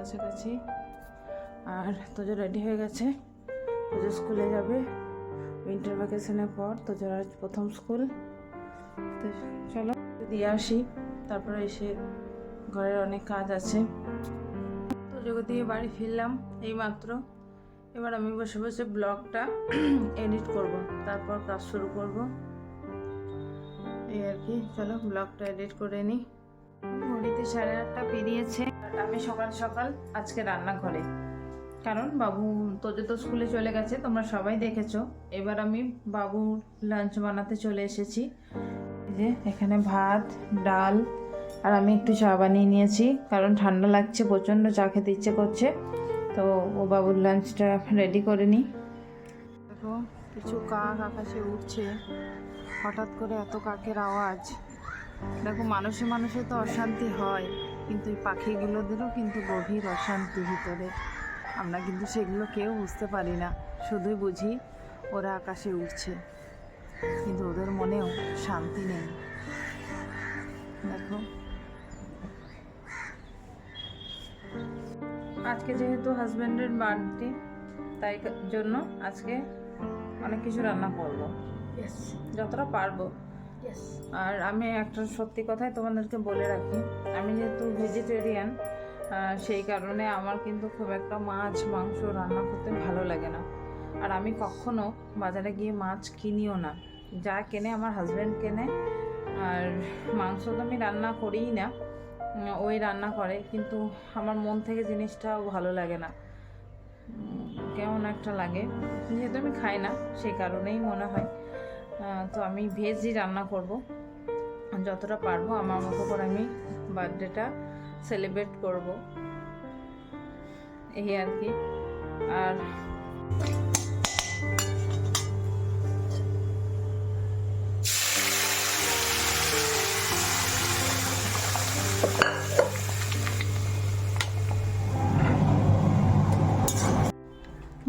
কাছাকাছি। আর তোজো রেডি হয়ে গেছে, তোজো স্কুলে যাবে উইন্টার ভ্যাকেশনের পর। তোজোর আজ প্রথম স্কুল। তো চলো দিয়ে আসি, তারপরে এসে ঘরের অনেক কাজ আছে। তোজোকে দিয়ে বাড়ি ফিরলাম এই মাত্র। এবার আমি বসে বসে ব্লগটা এডিট করব, তারপর কাজ শুরু করব এই আর কি। চলো ব্লগটা এডিট করে নিই। ঘড়িতে 8:30 পেরিয়েছে। আমি সকাল সকাল আজকে রান্নাঘরে, কারণ বাবু তোজো তো স্কুলে চলে গেছে, তোমরা সবাই দেখেছো। এবার আমি বাবুর লাঞ্চ বানাতে চলে এসেছি। এই যে এখানে ভাত, ডাল, আর আমি একটু চা বানিয়ে নিয়েছি, কারণ ঠান্ডা লাগছে, প্রচণ্ড চা খেতে ইচ্ছে করছে। তো ও বাবুর লাঞ্চটা রেডি করে নিই। দেখো কিছু কাক আকাশে উঠছে, হঠাৎ করে এত কাকের আওয়াজ। দেখো মানুষে মানুষে তো অশান্তি হয়, কিন্তু এই পাখিগুলোদেরও কিন্তু গভীর অশান্তি ভিতরে। আমরা কিন্তু সেগুলো কেউ বুঝতে পারি না, শুধুই বুঝি ওরা আকাশে উঠছে, কিন্তু ওদের মনেও শান্তি নেই। দেখো আজকে যেহেতু হাজব্যান্ডের বার্থডে, তাই জন্য আজকে অনেক কিছু রান্না করব, যতটা পারবো। আর আমি একটা সত্যি কথাই তোমাদেরকে বলে রাখি, আমি যেহেতু ভেজিটেরিয়ান, সেই কারণে আমার কিন্তু খুব একটা মাছ মাংস রান্না করতে ভালো লাগে না। আর আমি কখনো বাজারে গিয়ে মাছ কিনিও না, যা কেনে আমার হাজব্যান্ড কেনে। আর মাংস তো আমি রান্না করিই না, ওই রান্না করে, কিন্তু আমার মন থেকে জিনিসটাও ভালো লাগে না, কেমন একটা লাগে। যেহেতু আমি খাই না, সেই কারণেই মনে হয়। তো আমি ভেজই রান্না করব, যতটা পারবো আমার মতো করে আমি বার্থডেটা সেলিব্রেট করব এই আর কি। আর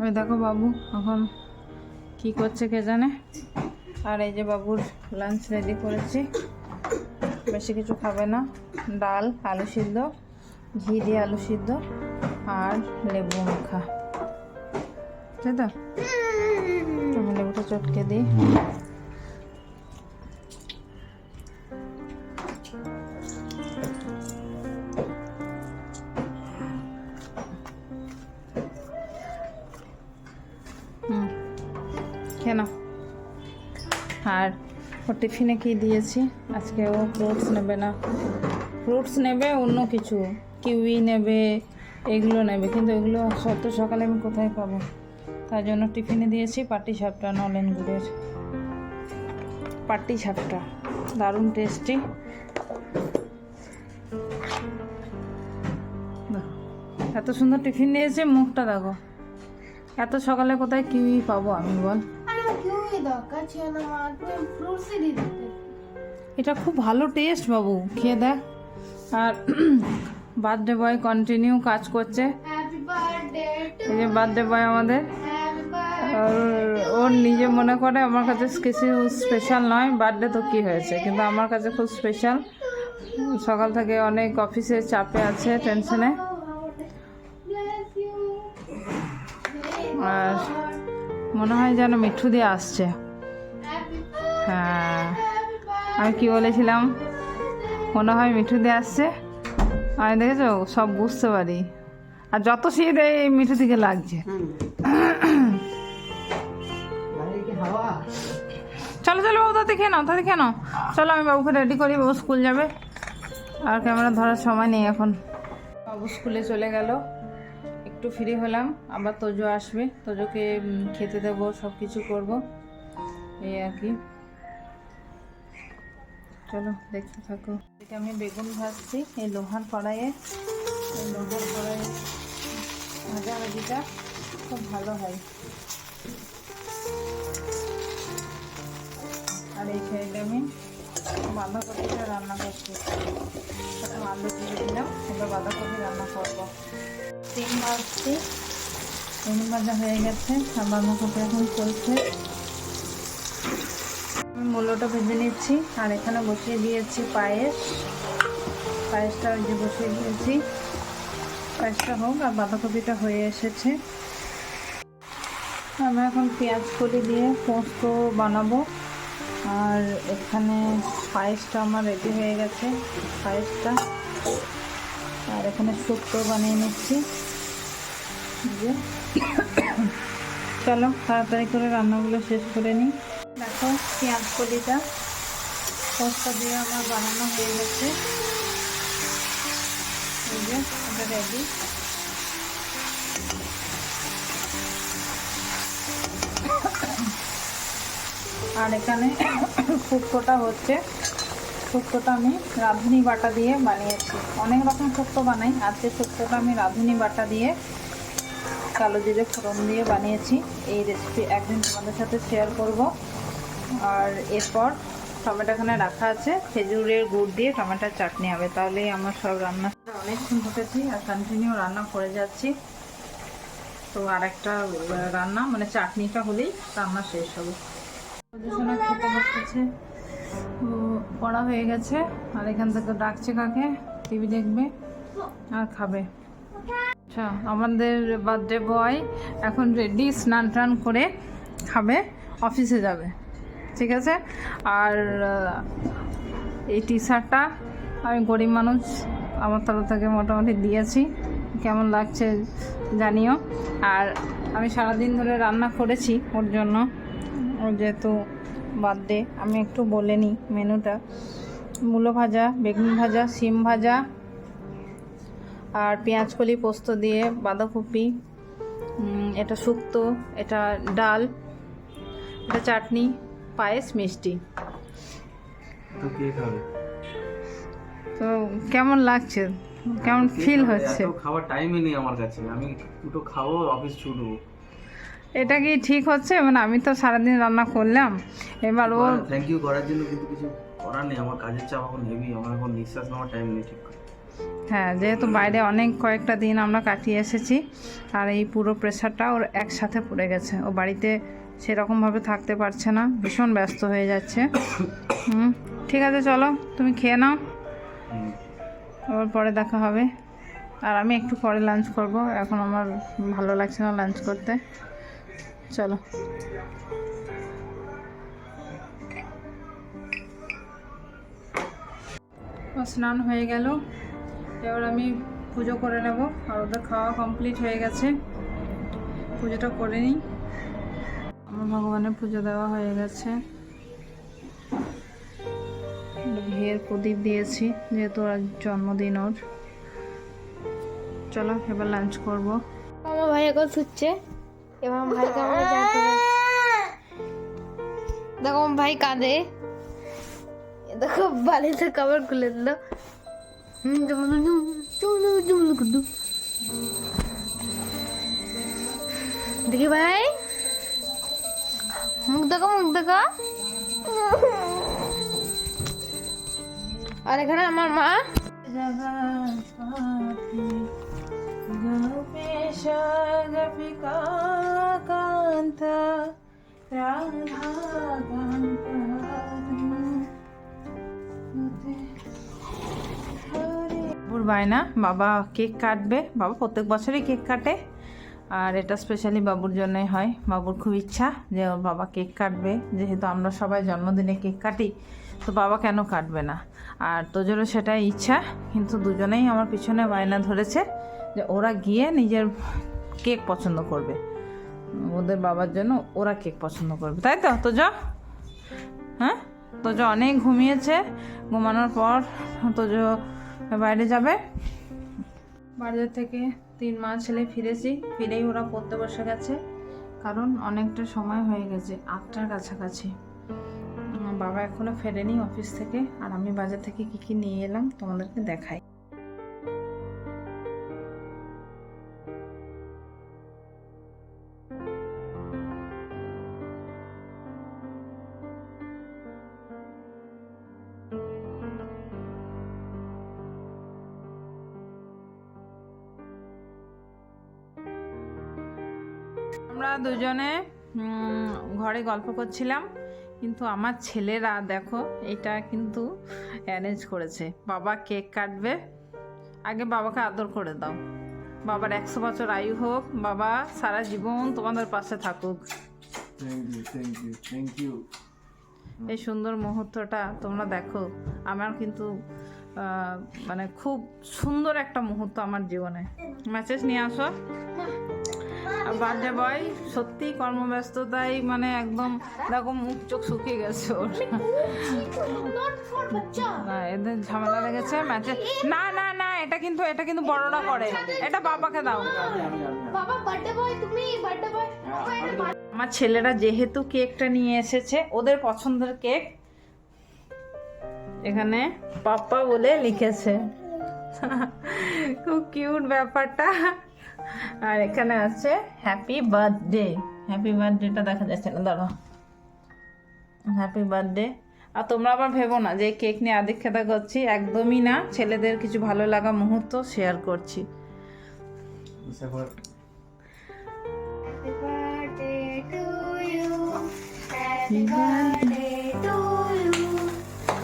ওই দেখো বাবু এখন কি করছে কে জানে। আর এই যে বাবুর লাঞ্চ রেডি করেছি, বেশি কিছু খাবে না। ডাল, আলু সিদ্ধ, ঘি দিয়ে আলু সিদ্ধ, আর লেবু মাখা, তাই তো? আমি লেবুটা চটকে দিই। কেন? আর ও টিফিনে কি দিয়েছি আজকে, ও ফ্রুটস নেবে না, ফ্রুটস নেবে অন্য কিছু, কিউই নেবে, এগুলো নেবে, কিন্তু এগুলো সত্য সকালে আমি কোথায় পাবো। তার জন্য টিফিনে দিয়েছি পাটিসাপটা, নলেন গুড়ের পাটিসাপটা, দারুণ টেস্টি। এত সুন্দর টিফিন দিয়েছে, মুখটা দেখো। এত সকালে কোথায় কিউই পাবো আমি বল? এটা খুব ভালো টেস্ট বাবু, খেয়ে দেখ। আর বার্থডে বয় কন্টিনিউ কাজ করছে, এই যে বার্থডে বয় আমাদের। ওর নিজে মনে করে আমার কাছে কিছু স্পেশাল নয়, বার্থডে তো কী হয়েছে, কিন্তু আমার কাছে খুব স্পেশাল। সকাল থেকে অনেক অফিসের চাপে আছে, টেনশনে। আর মনে হয় যেন মিঠু দিয়ে আসছে। হ্যাঁ, আমি কি বলেছিলাম, মনে হয় মিঠু দিয়ে আসছে। আমি দেখেছো সব বুঝতে পারি, আর যত শীত এই মিঠু দিকে লাগছে। চলো চলো বাবু, তাতে খেয়ে নাও, তাতে খেয়ে নাও। চলো আমি বাবুকে রেডি করি, বাবু স্কুল যাবে। আর ক্যামেরা ধরার সময় নেই এখন। বাবু স্কুলে চলে গেল, একটু ফ্রি হলাম। আবার তোজো আসবে, তোজোকে খেতে দেবো, সব কিছু করবো এই আর কি। চলো দেখতে থাকো। এদিকে আমি বেগুন ভাজছি এই লোহার কড়াইয়ে। এই লোহার কড়াইয়ে ভাজাভাজিটা খুব ভালো হয়। আর এই সাইডে আমি বাঁধাকপিটা রান্না করছি। প্রথম আলু দিয়ে দিলাম, এবার বাঁধাকপি রান্না করবো। ডিম ভাজছি, ডিম ভাজা হয়ে গেছে, আর বাঁধাকপি এখন চলছে। আমি মূলোটা ভেজে নিচ্ছি, আর এখানে বসিয়ে দিয়েছি পায়েস। পায়েসটা ওই যে বসিয়ে দিয়েছি। পায়েসটা হোক। আর বাঁধাকপিটা হয়ে এসেছে। আমি এখন পেঁয়াজ কলি দিয়ে পোস্ত বানাবো। আর এখানে পায়েসটা আমার রেডি হয়ে গেছে, পায়েসটা। আর এখানে শুক্তো বানিয়ে নিচ্ছি। চলো তাড়াতাড়ি করে রান্নাগুলো শেষ করে নিই। দেখো পেঁয়াজ কলিটা পোস্ত দিয়ে আমার বানানো হয়ে গেছে। এই যে এটা রেডি। আর এখানে শুক্তোটা হচ্ছে। শুক্তোটা আমি রাঁধুনি বাটা দিয়ে বানিয়েছি। অনেক রকম শুক্তো বানাই, আজকে শুক্তোটা আমি রাঁধুনি বাটা দিয়ে কালো জিরে ফোড়ন দিয়ে বানিয়েছি। এই রেসিপি একদিন তোমাদের সাথে শেয়ার করব। আর এরপর টমেটোখানে রাখা আছে, খেজুরের গুড় দিয়ে টমেটোর চাটনি হবে। তাহলেই আমার সব রান্না অনেকক্ষণ ঢুকেছি আর কন্টিনিউ রান্না করে যাচ্ছি। তো আর একটা রান্না মানে চাটনিটা হলেই রান্না শেষ হবে। পজিশনে খেতে বসেছে, পড়া হয়ে গেছে। আর এখান থেকে ডাকছে কাকে, টিভি দেখবে আর খাবে। আচ্ছা, আমাদের বার্থডে বয় এখন রেডি, স্নান টান করে খাবে, অফিসে যাবে। ঠিক আছে। আর এই টি শার্টটা আমি গরিব মানুষ, আমার তরফ থেকে মোটামুটি দিয়েছি। কেমন লাগছে জানিও। আর আমি সারাদিন ধরে রান্না করেছি ওর জন্য, ওর যেহেতু বার্থডে। আমি একটু বলে নিই মেনুটা। মূলো ভাজা, বেগুন ভাজা, শিম ভাজা, আর পেঁয়াজ কলি পোস্ত দিয়ে বাঁধাকপি, এটা শুক্তো, এটা ডাল, এটা চাটনি, পায়েস, মিষ্টি। তো কে খাবে? তো কেমন লাগছে, কেমন ফিল হচ্ছে? খাওয়ার টাইমই নেই আমার কাছে, আমি দুটো খাবো, অফিস ছুটবো। এটা কি ঠিক হচ্ছে? মানে আমি তো সারাদিন রান্না করলাম, এবার ও থ্যাংক ইউ করার জন্য, কিন্তু কিছু করার নেই। আমার কাজের চাপ এখন হেভি, আমার এখন নিঃশ্বাস নেওয়ার টাইম নেই ঠিক করে। হ্যাঁ, যেহেতু বাইরে অনেক কয়েকটা দিন আমরা কাটিয়ে এসেছি, আর এই পুরো প্রেশারটা ওর একসাথে পড়ে গেছে। ও বাড়িতে সেরকমভাবে থাকতে পারছে না, ভীষণ ব্যস্ত হয়ে যাচ্ছে। ঠিক আছে, চলো তুমি খেয়ে নাও, আবার পরে দেখা হবে। আর আমি একটু পরে লাঞ্চ করব, এখন আমার ভালো লাগছে না লাঞ্চ করতে। চলো। স্নান হয়ে গেল, এবার আমি পুজো করে নেব। আর ওদের খাওয়া কমপ্লিট হয়ে গেছে, পুজোটা করে নিই। আমার ভগবানের পুজো দেওয়া হয়ে গেছে। ঘিয়ের প্রদীপ দিয়েছি, যেহেতু আজ জন্মদিন ওর। চলো এবার লাঞ্চ করব। আমার ভাই এখন শুচ্ছে, এবার আমার ভাইকে আমাকে যেতে হবে। দেখো আমার ভাই কাঁদে, দেখো বালিতে কভার খুলে দিল। দেখি ভাই, মুখ দেখো, মুখ দেখো। আর এখানে আমার মা বায়না, বাবা কেক কাটবে। বাবা প্রত্যেক বছরই কেক কাটে, আর এটা স্পেশালি বাবুর জন্যই হয়। বাবুর খুব ইচ্ছা যে ওর বাবা কেক কাটবে, যেহেতু আমরা সবাই জন্মদিনে কেক কাটি, তো বাবা কেন কাটবে না। আর তোজোরও সেটাই ইচ্ছা, কিন্তু দুজনেই আমার পিছনে বায়না ধরেছে যে ওরা গিয়ে নিজের কেক পছন্দ করবে, ওদের বাবার জন্য ওরা কেক পছন্দ করবে। তাই তো তোজো? হ্যাঁ, তোজো অনেক ঘুমিয়েছে। ঘুমানোর পর তোজো বাইরে যাবে। বাজার থেকে 3 মা ছেলে ফিরেছি, ফিরেই ওরা পড়তে বসে গেছে, কারণ অনেকটা সময় হয়ে গেছে, 8টার কাছাকাছি। বাবা এখনো ফেরেনি অফিস থেকে। আর আমি বাজার থেকে কি কি নিয়ে এলাম তোমাদেরকে দেখাই। আমরা দুজনে ঘরে গল্প করছিলাম, কিন্তু আমার ছেলেরা দেখো এটা কিন্তু অ্যারেঞ্জ করেছে। বাবা কেক কাটবে, আগে বাবাকে আদর করে দাও। বাবার 100 বছর আয়ু হোক, বাবা সারা জীবন তোমাদের পাশে থাকুক। Thank you. এই সুন্দর মুহূর্তটা তোমরা দেখো, আমার কিন্তু মানে খুব সুন্দর একটা মুহূর্ত আমার জীবনে। মেসেজ নিয়ে আসো। বার্থডে বয় সত্যি কর্মব্যস্ততায় মানে একদম দেখো মুখ চোখ শুকিয়ে গেছে ওর। না, এদের ঝামেলা লেগেছে ম্যাচে। না না না, এটা কিন্তু বড়রা করে, এটা বাবাকে দাও। বাবা বার্থডে বয়, তুমি বার্থডে বয়। আমার ছেলেরা যেহেতু কেকটা নিয়ে এসেছে, ওদের পছন্দের কেক, এখানে পাপ্পা বলে লিখেছে। খুব কিউট ব্যাপারটা। আর এখানে আছে হ্যাপি বার্থডে। হ্যাপি বার্থডেটা দেখা যাচ্ছে না, দাঁড়াও। Happy birthday. আর তোমরা আবার ভেবো না যে কেক নিয়ে আদিক্ষেতা করছি, একদমই না। ছেলেদের কিছু ভালো লাগা মুহূর্ত শেয়ার করছি। Happy birthday to you. Happy birthday to you.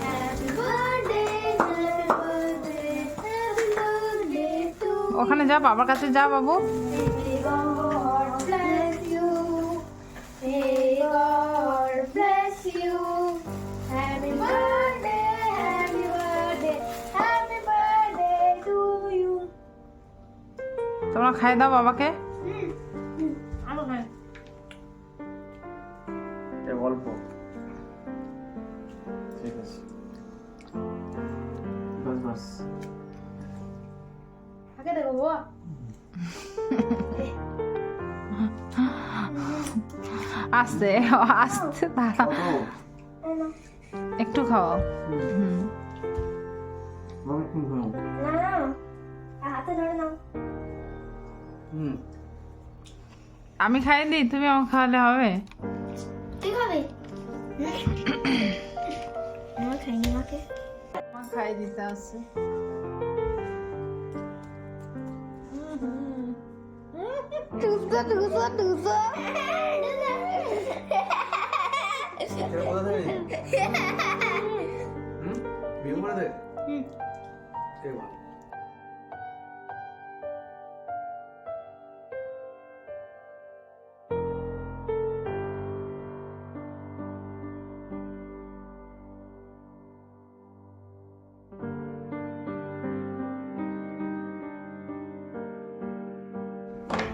Happy birthday, happy birthday, happy birthday to you. ওখানে যা, বাবার কাছে যা বাবু। May God bless you. May God bless you. Happy birthday, happy birthday, happy birthday to you. তোমরা খাই দাও বাবাকে। আরো ভাই অল্প, ঠিক আছে, বাস বাস। আগে দেখো বাবা। আস্তে আস্তে, দাঁড়াও, একটু খাও। না না, হাতে ধরে নাও। আমি খাই দিই, তুমি আমাকে খাওয়ালে হবে? ঠিক হবে। আমার খাইনি মাকে। আমার খাই দিতে আসছে। টুসো টুসো টুসো।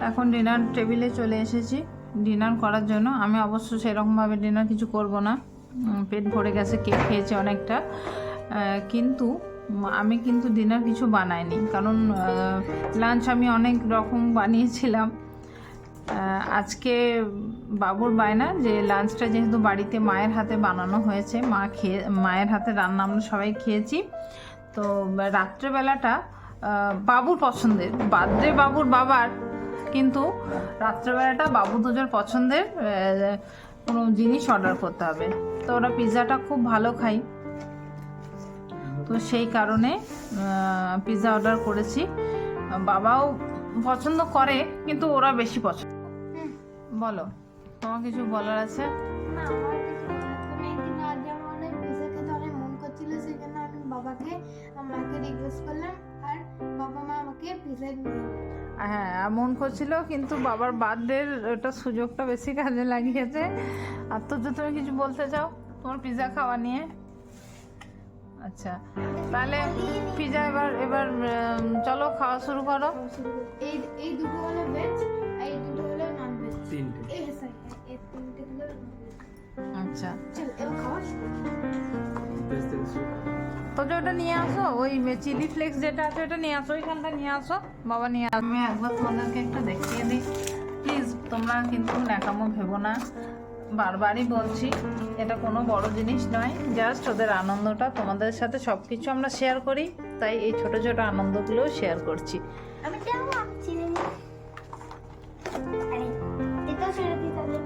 এখন ডিনার টেবিলে চলে এসেছি ডিনার করার জন্য। আমি অবশ্য সেরকমভাবে ডিনার কিছু করব না, পেট ভরে গেছে, কেক খেয়েছি অনেকটা। কিন্তু আমি কিন্তু ডিনার কিছু বানাইনি, কারণ লাঞ্চ আমি অনেক রকম বানিয়েছিলাম। আজকে বাবুর বায়না যে লাঞ্চটা যেহেতু বাড়িতে মায়ের হাতে বানানো হয়েছে, মায়ের হাতে রান্না আমরা সবাই খেয়েছি, তো রাত্রেবেলাটা বাবুর পছন্দের, বার্থডে বাবুর বাবার, কিন্তু রাত্রেবেলাটা বাবু দুজোর পছন্দের কোনো জিনিস অর্ডার করতে হবে। তো ওরা পিৎজাটা খুব ভালো খাই, তো সেই কারণে পিৎজা অর্ডার করেছি। বাবাও পছন্দ করে, কিন্তু ওরা বেশি পছন্দ। বলো, তোমার কিছু বলার আছে? না, আমার কিছু অনেকদিন আগে আমার অনেক পিৎজা খেতে অনেক মন করছিল, সেই জন্য আমি বাবাকে মাকে রিকোয়েস্ট করলাম, আর বাবা মা আমাকে পিৎজা নিয়ে এলো। হ্যাঁ, মন করছিল, কিন্তু বাবার বার্থডের ওটা সুযোগটা বেশি কাজে লাগিয়েছে। আর তো তুমি কিছু বলতে চাও তোমার পিৎজা খাওয়া নিয়ে? আচ্ছা, তাহলে পিৎজা এবার চলো খাওয়া শুরু করো। এই দুটো হলো ভেজ, আর এই দুটো হলো নন ভেজ। তিনটে। এই সরি, এই তিনটে হলো আচ্ছা, চল এবার খাওয়া শুরু। তো যে ওটা নিয়ে আসো, ওই চিলি ফ্লেক্স যেটা আছে ওটা নিয়ে আসো, ওইখানটা নিয়ে আসো, বাবা নিয়ে আসো। আমি একবার তোমাদেরকে একটু দেখিয়ে দিই প্লিজ, তোমরা কিন্তু ন্যাকামো ভেবো না, বারবারই বলছি, এটা কোনো বড় জিনিস নয়, জাস্ট ওদের আনন্দটা, তোমাদের সাথে সব কিছু আমরা শেয়ার করি, তাই এই ছোট ছোট আনন্দগুলোও শেয়ার করছি। আমি যাবো চিনি নি। আরে এটা ছেড়ে দিই তাহলে।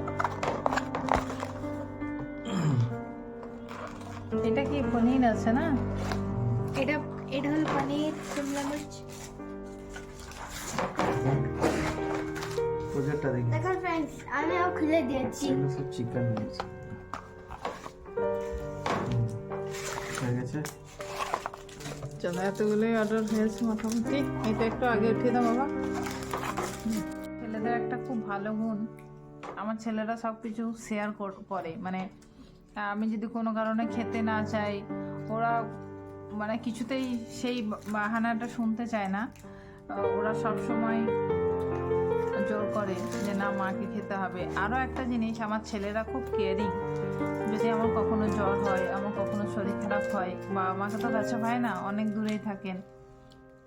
এটা কি পনির আছে না? এটা হলো পনির শিমলা মির্চ। প্রজেক্টটা দেখি, দেখো ফ্রেন্ডস, আমি খুলে দিয়েছি। এগুলো সব চিকেন হয়েছে, হয়ে গেছে। চলো, এতগুলোই অর্ডার হয়েছে মোটামুটি। এটা একটু আগে উঠিয়ে দাও বাবা। ছেলেদের একটা খুব ভালো গুণ, আমার ছেলেরা সব কিছু শেয়ার করে, মানে আমি যদি কোনো কারণে খেতে না চাই, ওরা মানে কিছুতেই সেই বাহানাটা শুনতে চায় না। ওরা সব সময় জোর করে যে না মাকে খেতে হবে। আরও একটা জিনিস, আমার ছেলেরা খুব কেয়ারিং। যদি আমার কখনো জ্বর হয়, আমার কখনো শরীর খারাপ হয়, বাবা মাকে তো কাছে পায় না, অনেক দূরেই থাকেন,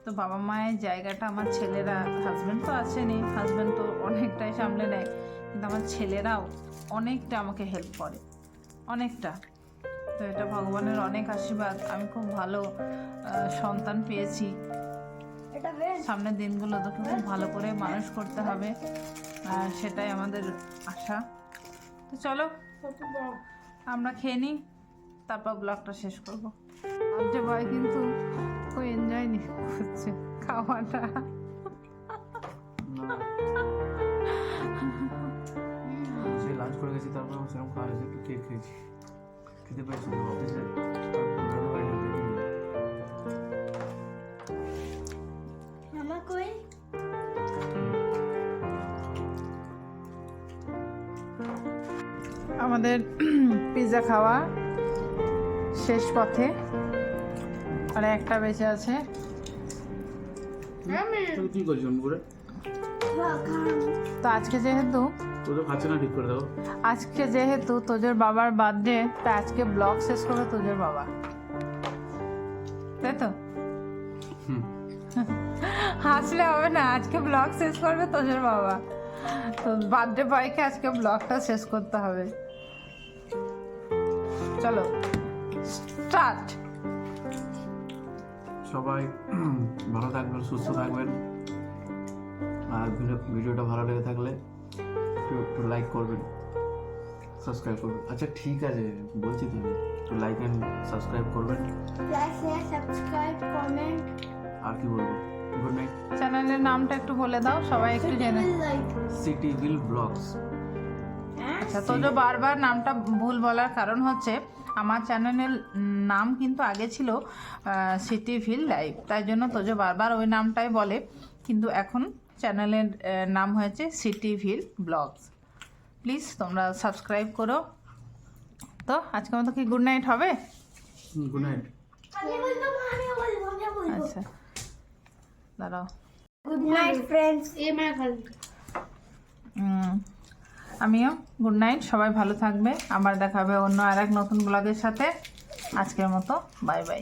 তো বাবা মায়ের জায়গাটা আমার ছেলেরা, হাজব্যান্ড তো আসেনি, হাজব্যান্ড তো অনেকটাই সামলে নেয়, কিন্তু আমার ছেলেরাও অনেকটা আমাকে হেল্প করে, অনেকটা। তো এটা ভগবানের অনেক আশীর্বাদ, আমি খুব ভালো সন্তান পেয়েছি। সামনের দিনগুলো তোকে খুব ভালো করে মানুষ করতে হবে, সেটাই আমাদের আশা। তো চলো আমরা খেয়ে নিই, তারপর ব্লগটা শেষ করবো। আর যে ভাই কিন্তু খুব এনজয় করছে খাওয়াটা। সে লাঞ্চ করে গেছি, তারপর আমার সেরকম খাওয়া হয়েছে, একটু কেক খেয়েছি, খেতে পেয়েছি অফিসে। মামা কই? আমাদের পিৎজা খাওয়া শেষ পথে, আর একটা বেঁচে আছে। তুই কি করছিস অন্য করে? তো আজকে যেহেতু তুই তো খাচ্ছে না, ঠিক করে দাও। আজকে যেহেতু তোজোর বাবার বার্থডে, তাই আজকে ব্লগ শেষ করবে তোজোর বাবা, তাই তো? হুম। হাসলে হবে না, আজকে ব্লগ শেষ করবে তোজোর বাবা, তো বার্থডে বয়কে আজকে ব্লগটা শেষ করতে হবে। চলো স্টার্ট। সবাই ভালো থাকবেন, সুস্থ থাকবেন, আর ভিডিওটা ভালো লেগে থাকলে একটু লাইক করবেন, সাবস্ক্রাইব করবেন। আচ্ছা ঠিক আছে, বলছি তো, একটু লাইক অ্যান্ড সাবস্ক্রাইব করবেন। Like share subscribe comment. আর কি বলবো, গুড নাইট। চ্যানেলের নামটা একটু বলে দাও, সবাই একটু জেনে। সিটিভিল ব্লগস। আচ্ছা, তোজো বারবার নামটা ভুল বলার কারণ হচ্ছে আমার চ্যানেলের নাম কিন্তু আগে ছিল সিটিভিল লাইভ, তাই জন্য তোজো বারবার ওই নামটাই বলে, কিন্তু এখন চ্যানেলের নাম হয়েছে সিটিভিল ব্লগস। প্লিজ তোমরা সাবস্ক্রাইব করো। তো আজকের মতো কি গুড নাইট হবে? Good night. আচ্ছা দাঁড়াও। Good night friends. আমিও গুড নাইট, সবাই ভালো থাকবে। আবার দেখা হবে অন্য আর এক নতুন ব্লগের সাথে। আজকের মতো বাই বাই।